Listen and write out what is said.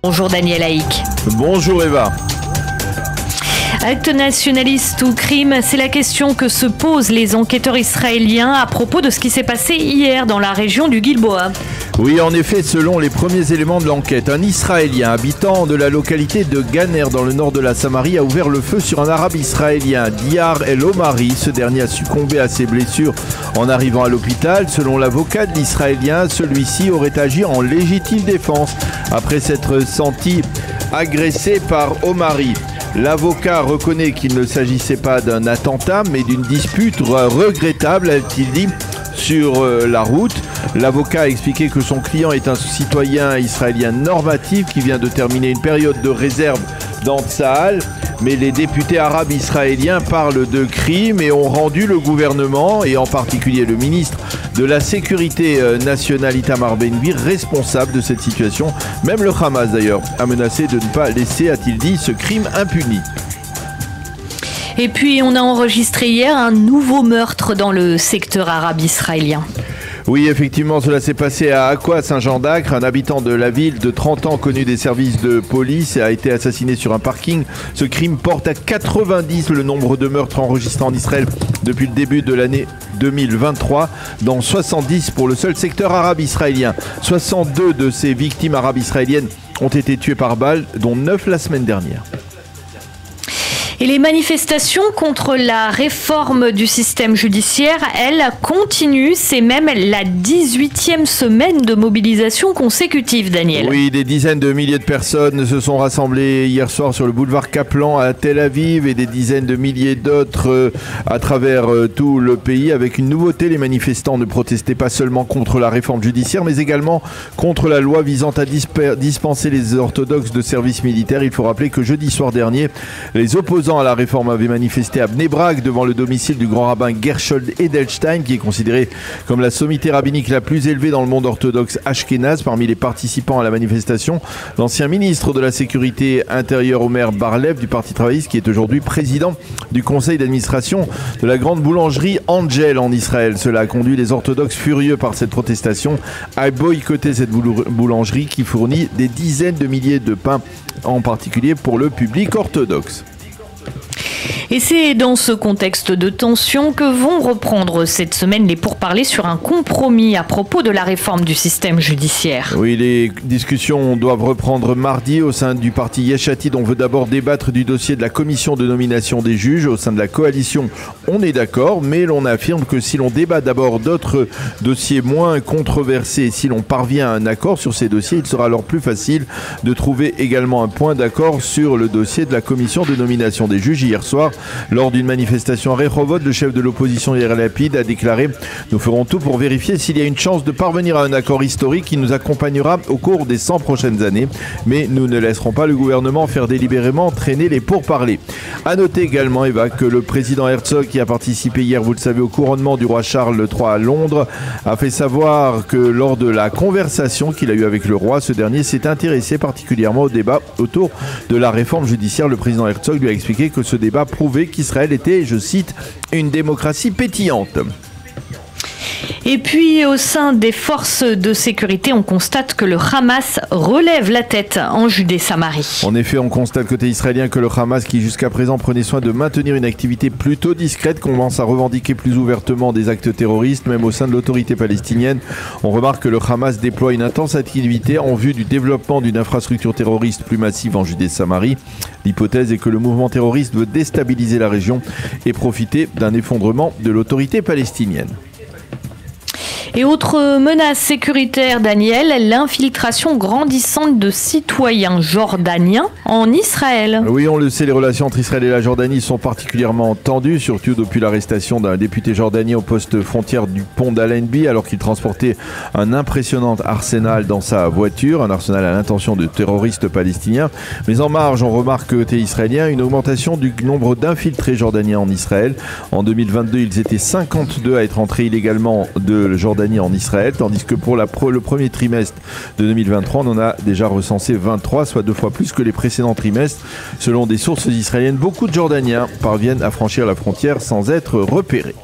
Bonjour Daniel Haïk. Bonjour Eva. Acte nationaliste ou crime, c'est la question que se posent les enquêteurs israéliens à propos de ce qui s'est passé hier dans la région du Gilboa. Oui, en effet, selon les premiers éléments de l'enquête, un Israélien habitant de la localité de Ganer dans le nord de la Samarie a ouvert le feu sur un arabe israélien, Diyar El-Omari. Ce dernier a succombé à ses blessures en arrivant à l'hôpital. Selon l'avocat de l'Israélien, celui-ci aurait agi en légitime défense après s'être senti agressé par Omari. L'avocat reconnaît qu'il ne s'agissait pas d'un attentat, mais d'une dispute regrettable, a-t-il dit, sur la route. L'avocat a expliqué que son client est un citoyen israélien normatif qui vient de terminer une période de réserve dans Tsahal. Mais les députés arabes israéliens parlent de crimes et ont rendu le gouvernement, et en particulier le ministre de la Sécurité nationale Itamar Ben-Gvir, responsable de cette situation. Même le Hamas d'ailleurs a menacé de ne pas laisser, a-t-il dit, ce crime impuni. Et puis on a enregistré hier un nouveau meurtre dans le secteur arabe israélien. Oui, effectivement, cela s'est passé à Akwa, Saint-Jean-d'Acre. Un habitant de la ville de 30 ans connu des services de police a été assassiné sur un parking. Ce crime porte à 90 le nombre de meurtres enregistrés en Israël depuis le début de l'année 2023, dont 70 pour le seul secteur arabe israélien. 62 de ces victimes arabes israéliennes ont été tuées par balle, dont 9 la semaine dernière. Et les manifestations contre la réforme du système judiciaire, elles, continuent. C'est même la 18e semaine de mobilisation consécutive, Daniel. Oui, des dizaines de milliers de personnes se sont rassemblées hier soir sur le boulevard Kaplan à Tel Aviv et des dizaines de milliers d'autres à travers tout le pays. Avec une nouveauté, les manifestants ne protestaient pas seulement contre la réforme judiciaire, mais également contre la loi visant à dispenser les orthodoxes de service militaire. Il faut rappeler que jeudi soir dernier, les opposants à la réforme avait manifesté à Bnei Brak devant le domicile du grand rabbin Gershold Edelstein, qui est considéré comme la sommité rabbinique la plus élevée dans le monde orthodoxe ashkénaze. Parmi les participants à la manifestation, l'ancien ministre de la Sécurité intérieure Omer Bar-Lev du Parti travailliste, qui est aujourd'hui président du conseil d'administration de la grande boulangerie Angel en Israël. Cela a conduit les orthodoxes, furieux par cette protestation, à boycotter cette boulangerie qui fournit des dizaines de milliers de pains, en particulier pour le public orthodoxe. Et c'est dans ce contexte de tension que vont reprendre cette semaine les pourparlers sur un compromis à propos de la réforme du système judiciaire. Oui, les discussions doivent reprendre mardi au sein du parti Yesh Atid. On veut d'abord débattre du dossier de la commission de nomination des juges. Au sein de la coalition, on est d'accord, mais l'on affirme que si l'on débat d'abord d'autres dossiers moins controversés, et si l'on parvient à un accord sur ces dossiers, il sera alors plus facile de trouver également un point d'accord sur le dossier de la commission de nomination des juges. Hier soir, lors d'une manifestation à Rehovot, le chef de l'opposition Yair Lapid a déclaré « Nous ferons tout pour vérifier s'il y a une chance de parvenir à un accord historique qui nous accompagnera au cours des 100 prochaines années. Mais nous ne laisserons pas le gouvernement faire délibérément traîner les pourparlers. » A noter également, Eva, que le président Herzog, qui a participé hier, vous le savez, au couronnement du roi Charles III à Londres, a fait savoir que lors de la conversation qu'il a eue avec le roi, ce dernier s'est intéressé particulièrement au débat autour de la réforme judiciaire. Le président Herzog lui a expliqué que ce débat prouvait qu'Israël était, je cite, une démocratie pétillante. Et puis, au sein des forces de sécurité, on constate que le Hamas relève la tête en Judée-Samarie. En effet, on constate côté israélien que le Hamas, qui jusqu'à présent prenait soin de maintenir une activité plutôt discrète, commence à revendiquer plus ouvertement des actes terroristes, même au sein de l'autorité palestinienne. On remarque que le Hamas déploie une intense activité en vue du développement d'une infrastructure terroriste plus massive en Judée-Samarie. L'hypothèse est que le mouvement terroriste veut déstabiliser la région et profiter d'un effondrement de l'autorité palestinienne. Et autre menace sécuritaire, Daniel, l'infiltration grandissante de citoyens jordaniens en Israël. Oui, on le sait, les relations entre Israël et la Jordanie sont particulièrement tendues, surtout depuis l'arrestation d'un député jordanien au poste frontière du pont d'Allenby, alors qu'il transportait un impressionnant arsenal dans sa voiture, un arsenal à l'intention de terroristes palestiniens. Mais en marge, on remarque côté israélien une augmentation du nombre d'infiltrés jordaniens en Israël. En 2022, ils étaient 52 à être entrés illégalement de Jordanie en Israël, tandis que pour le premier trimestre de 2023, on en a déjà recensé 23, soit 2 fois plus que les précédents trimestres. Selon des sources israéliennes, beaucoup de Jordaniens parviennent à franchir la frontière sans être repérés.